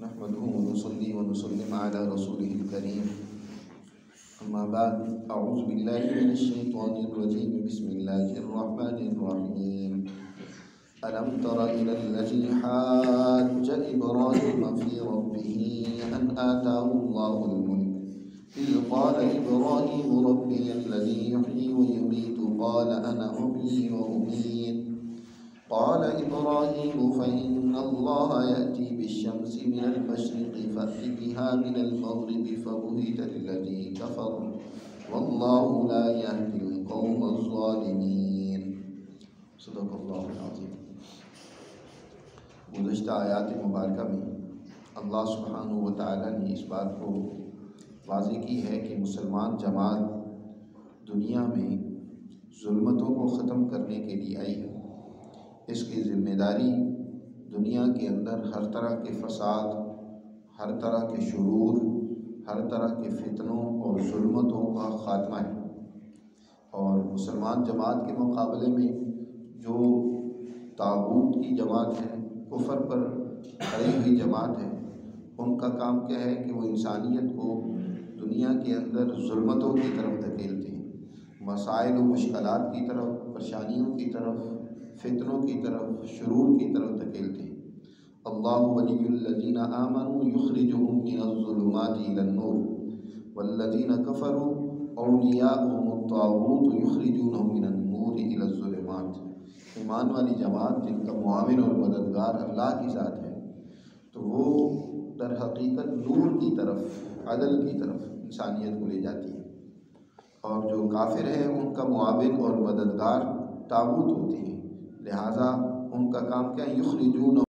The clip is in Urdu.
نحمده ونصلي ونسلم على رسوله الكريم أما بعد أعوذ بالله من الشيطان الرجيم بسم الله الرحمن الرحيم ألم تر إلى الذي حاج إبراهيم في ربه أن آتاه الله الملك إذ قال إبراهيم ربي الذي يحيي ويميت قال أنا أحيي وأميت قال إبراهيم فإن الله يأتي بالشمس من المشرق فأت بها من المغرب فبهت الذي كفر والله لا يهدي القوم الظالمين صدق اللہ العظیم۔ گزشتہ آیات مبارکہ میں اللہ سبحانہ و تعالیٰ نے اس بات کو واضح کی ہے کہ مسلمان جماعت دنیا میں ظلمتوں کو ختم کرنے کے لیے آئی ہے۔ اس کی ذمہ داری دنیا کے اندر ہر طرح کے فساد، ہر طرح کے شرور، ہر طرح کے فتنوں اور ظلمتوں کا خاتمہ ہے۔ اور مسلمان جماعت کے مقابلے میں جو طاغوت کی جماعت ہے، کفر پر کھڑی ہوئی جماعت ہے، ان کا کام کیا ہے کہ وہ انسانیت کو دنیا کے اندر ظلمتوں کی طرف دھکیلتے ہیں، مسائل و مشکلات کی طرف، پریشانیوں کی طرف، فتنوں کی طرف، شرور کی طرف دھکیلتے ہیں۔ اللہ ولی الذین آمنوا یخرجہم من الظلمات الی النور والذین کفروا اولیاؤہم الطاغوت یخرجونہم من النور الی الظلمات۔ ایمان والی جماعت جن کا معاون اور مددگار اللہ کی ذات ہے، تو وہ در حقیقت نور کی طرف، عدل کی طرف انسانیت کو لے جاتی ہے، اور جو کافر ہے ان کا معاون اور مددگار طاغوت ہوتے ہیں، لہٰذا ان کا کام کیا ہے؟ یخرجون